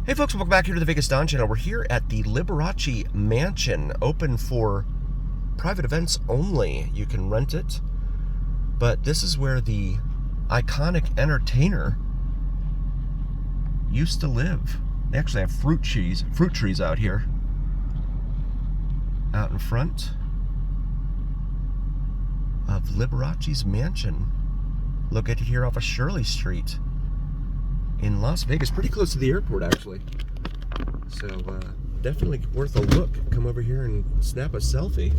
Hey folks, welcome back here to the Vegas Don Channel. We're here at the Liberace Mansion, open for private events only. You can rent it, but this is where the iconic entertainer used to live. They actually have fruit trees out here, out in front of Liberace's Mansion, located here off of Shirley Street in Las Vegas, pretty close to the airport actually. So definitely worth a look. Come over here and snap a selfie.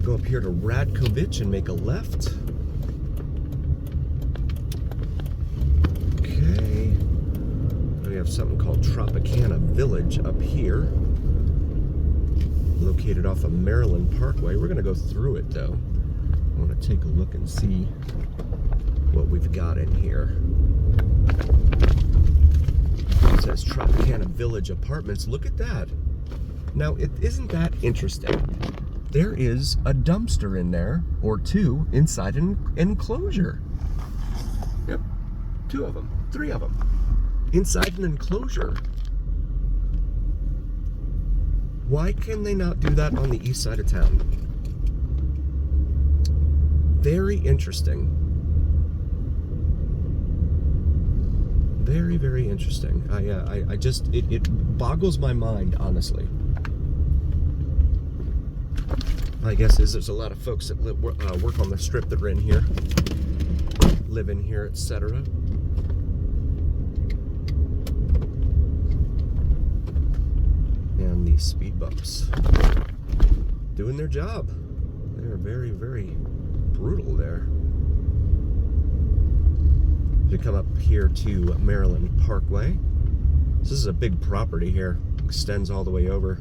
Go up here to Radkovich and make a left. Okay. We have something called Tropicana Village up here, located off of Maryland Parkway. We're gonna go through it though. I want to take a look and see what we've got in here. It says Tropicana Village Apartments. Look at that. Now, isn't that interesting? There is a dumpster in there, or two, inside an enclosure. Yep, two of them, three of them. Inside an enclosure. Why can they not do that on the east side of town? Very interesting. Very, very interesting. I just, it boggles my mind, honestly. My guess is there's a lot of folks that work on the strip that are in here, live in here, etc. And these speed bumps doing their job. They're very, very brutal there. To come up here to Maryland Parkway. This is a big property here. Extends all the way over.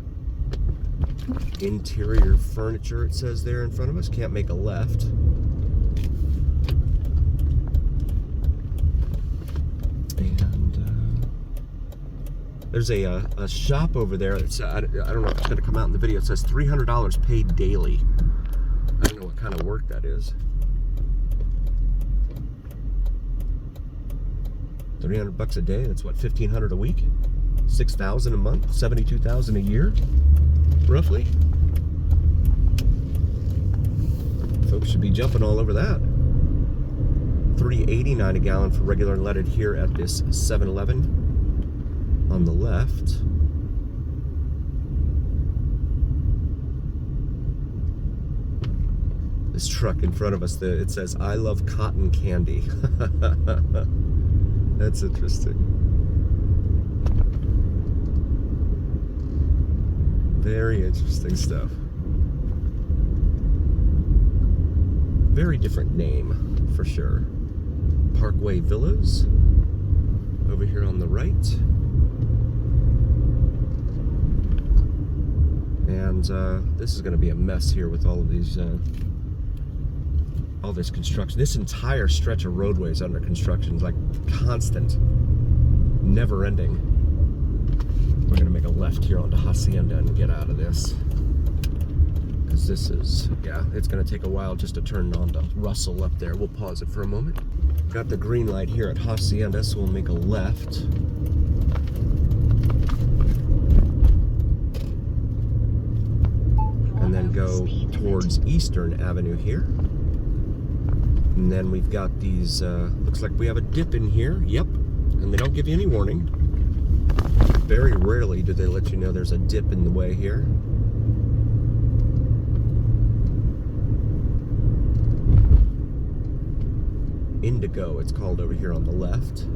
Interior furniture, it says there in front of us. Can't make a left. And there's a shop over there. It's, I don't know if it's going to come out in the video. It says $300 paid daily. I don't know what kind of work that is. 300 bucks a day, that's what, 1,500 a week? 6,000 a month, 72,000 a year, roughly. Folks should be jumping all over that. $3.89 a gallon for regular unleaded here at this 7-Eleven on the left. This truck in front of us, it says, "I love cotton candy." That's interesting. Very interesting stuff. Very different name, for sure. Parkway Villas, over here on the right. And this is going to be a mess here with all of these, all this construction. This entire stretch of roadway is under construction. It's like constant, never ending. We're gonna make a left here onto Hacienda and get out of this, because this is, yeah, it's gonna take a while just to turn on to Russell up there. We'll pause it for a moment. Got the green light here at Hacienda, so we'll make a left. And then go towards Eastern Avenue here. And then we've got these, looks like we have a dip in here. Yep, and they don't give you any warning. Very rarely do they let you know there's a dip in the way here. Indigo, it's called over here on the left.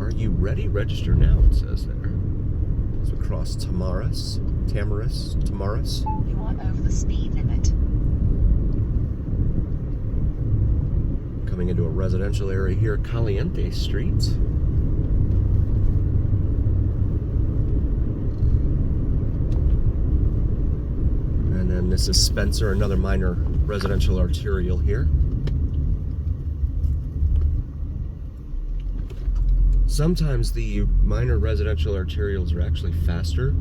Are you ready? Register now, it says there. So across Tamaris. You are over the speed limit. Coming into a residential area here, Caliente Street. And then this is Spencer, another minor residential arterial here. Sometimes the minor residential arterials are actually faster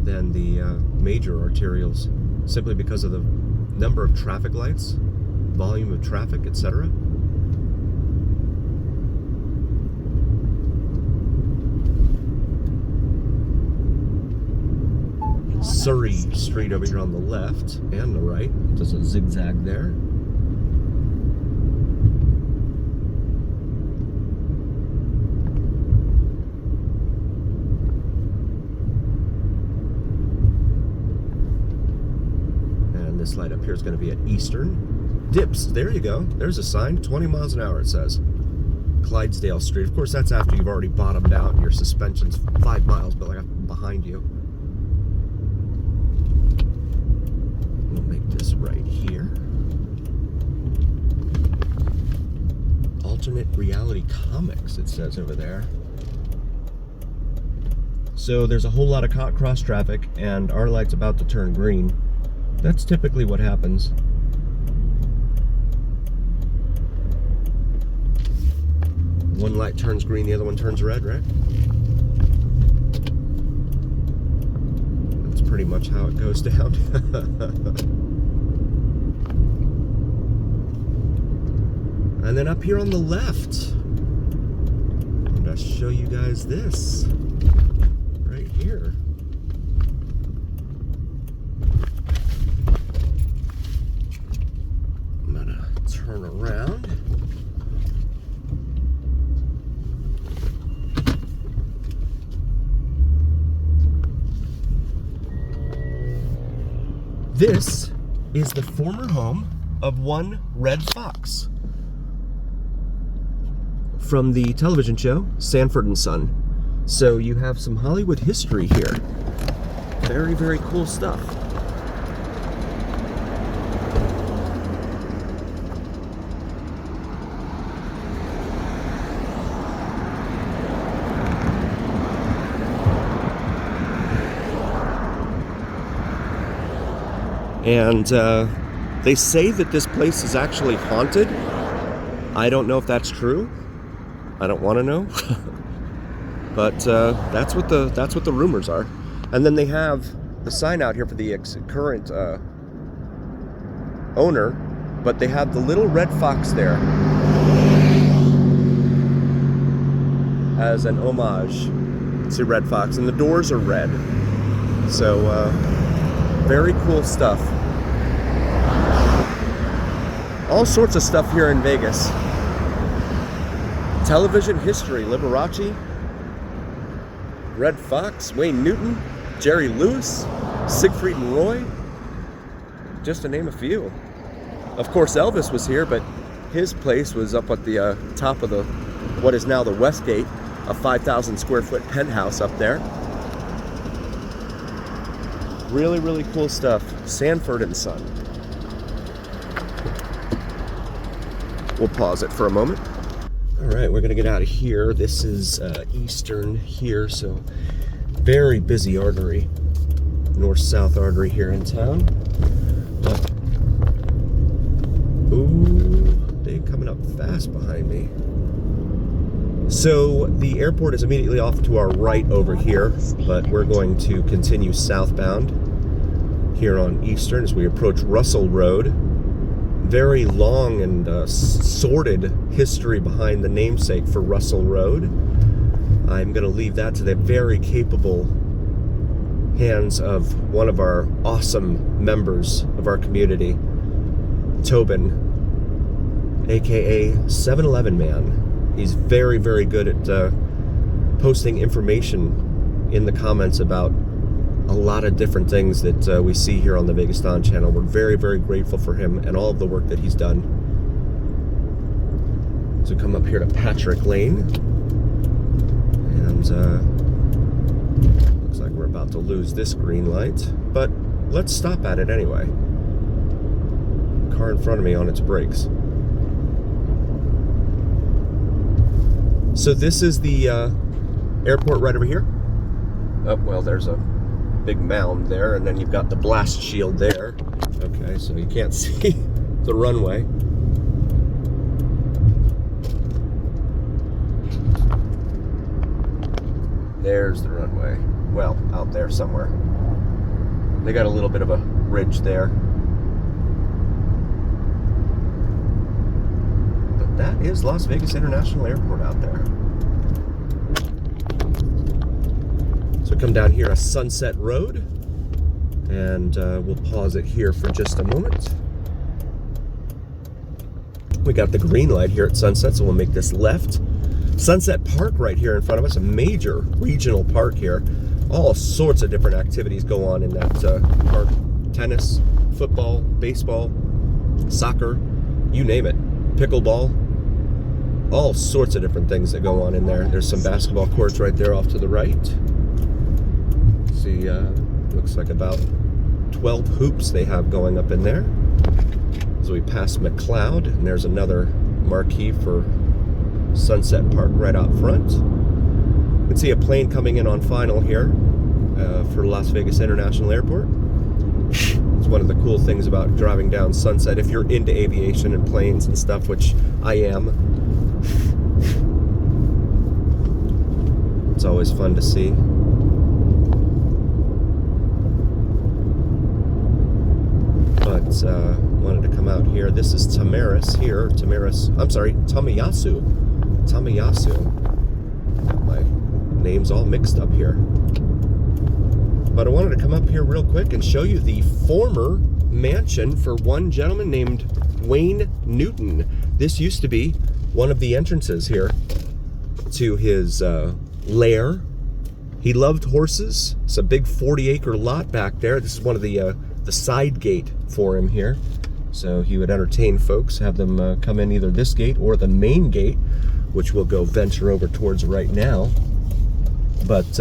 than the major arterials, simply because of the number of traffic lights, volume of traffic, etc. street over here on the left and the right. There's a zigzag there. And this light up here is going to be at Eastern. Dips, there you go. There's a sign, 20 miles an hour it says. Clydesdale Street. Of course, that's after you've already bottomed out and your suspension's 5 miles behind you. We'll make this right here. Alternate Reality Comics, it says over there. So there's a whole lot of cross traffic, and our light's about to turn green. That's typically what happens. One light turns green, the other one turns red, right? That's pretty much how it goes down. And then up here on the left, I'm going to show you guys this right here. I'm going to turn around. This is the former home of one Red Fox from the television show Sanford and Son. So you have some Hollywood history here. Very, very cool stuff. And they say that this place is actually haunted. I don't know if that's true. I don't want to know. But that's what the rumors are. And then they have the sign out here for the current owner, but they have the little red fox there as an homage to Red Fox, and the doors are red. So very cool stuff. All sorts of stuff here in Vegas. Television history, Liberace, Red Fox, Wayne Newton, Jerry Lewis, Siegfried and Roy, just to name a few. Of course, Elvis was here, but his place was up at the top of what is now the Westgate, a 5,000 square foot penthouse up there. Really, really cool stuff. Sanford and Son. We'll pause it for a moment. All right, we're gonna get out of here. This is Eastern here, so very busy artery, north-south artery here in town. But, ooh, they're coming up fast behind me. So the airport is immediately off to our right over here, but we're going to continue southbound here on Eastern as we approach Russell Road. Very long and sordid history behind the namesake for Russell Road. I'm going to leave that to the very capable hands of one of our awesome members of our community, Tobin, aka 7-Eleven Man. He's very, very good at posting information in the comments about a lot of different things that we see here on the Vegas Dawn channel. We're very, very grateful for him and all of the work that he's done. So come up here to Patrick Lane. And looks like we're about to lose this green light, but let's stop at it anyway. Car in front of me on its brakes. So this is the airport right over here. Oh, well, there's a big mound there, and then you've got the blast shield there. Okay, so you can't see the runway. There's the runway. Well, out there somewhere. They got a little bit of a ridge there. But that is Las Vegas International Airport out there. So come down here, a Sunset Road, And we'll pause it here for just a moment. We got the green light here at Sunset, so we'll make this left. Sunset Park right here in front of us, a major regional park here. All sorts of different activities go on in that park. Tennis, football, baseball, soccer, you name it. Pickleball. All sorts of different things that go on in there. There's some basketball courts right there off to the right. See, looks like about 12 hoops they have going up in there. So we pass McLeod, and there's another marquee for Sunset Park right out front. You can see a plane coming in on final here for Las Vegas International Airport. It's one of the cool things about driving down Sunset, if you're into aviation and planes and stuff, which I am. It's always fun to see. But wanted to come out here. This is Tamayasu here. Tamayasu. My name's all mixed up here. But I wanted to come up here real quick and show you the former mansion for one gentleman named Wayne Newton. This used to be one of the entrances here to his lair. He loved horses. It's a big 40-acre lot back there. This is one of the side gate for him here. So he would entertain folks, have them come in either this gate or the main gate, which we'll go venture over towards right now. But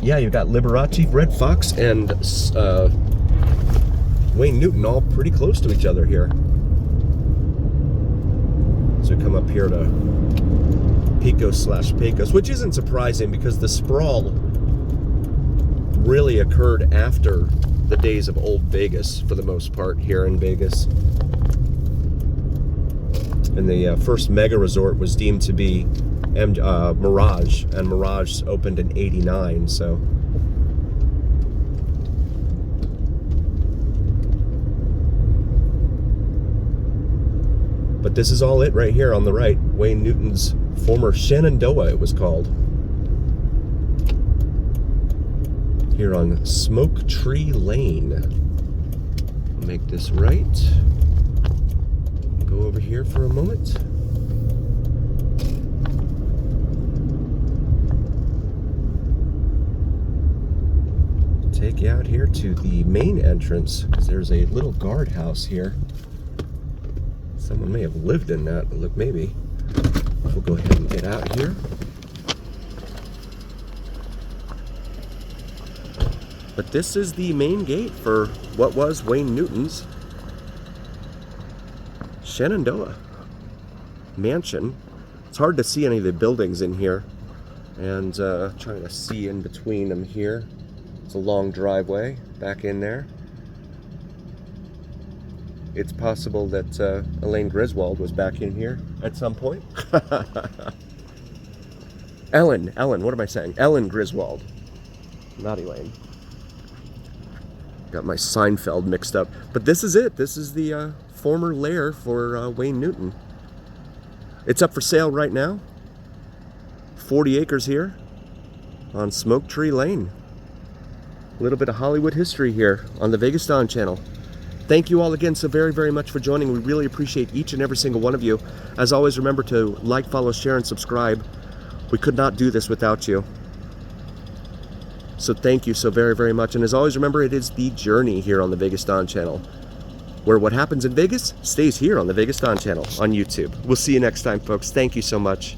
yeah, you've got Liberace, Red Fox, and Wayne Newton all pretty close to each other here. So we come up here to Pecos, which isn't surprising because the sprawl really occurred after the days of old Vegas, for the most part, here in Vegas. And the first mega resort was deemed to be Mirage, and Mirage opened in '89, so. But this is all it right here on the right. Wayne Newton's former Shenandoah, it was called. Here on Smoke Tree Lane. Make this right. Go over here for a moment. Take you out here to the main entrance, because there's a little guardhouse here. Someone may have lived in that. Look, maybe. We'll go ahead and get out here. But this is the main gate for what was Wayne Newton's Shenandoah mansion. It's hard to see any of the buildings in here, and trying to see in between them here. It's a long driveway back in there. It's possible that Elaine Griswold was back in here at some point. Ellen, what am I saying? Ellen Griswold, not Elaine. Got my Seinfeld mixed up. But this is it. This is the former lair for Wayne Newton. It's up for sale right now. 40 acres here on Smoke Tree Lane. A little bit of Hollywood history here on the Vegas Dawn channel. Thank you all again so very, very much for joining. We really appreciate each and every single one of you. As always, remember to like, follow, share, and subscribe. We could not do this without you. So thank you so very, very much. And as always, remember, it is the journey here on the Vegas Dawn channel, where what happens in Vegas stays here on the Vegas Dawn channel on YouTube. We'll see you next time, folks. Thank you so much.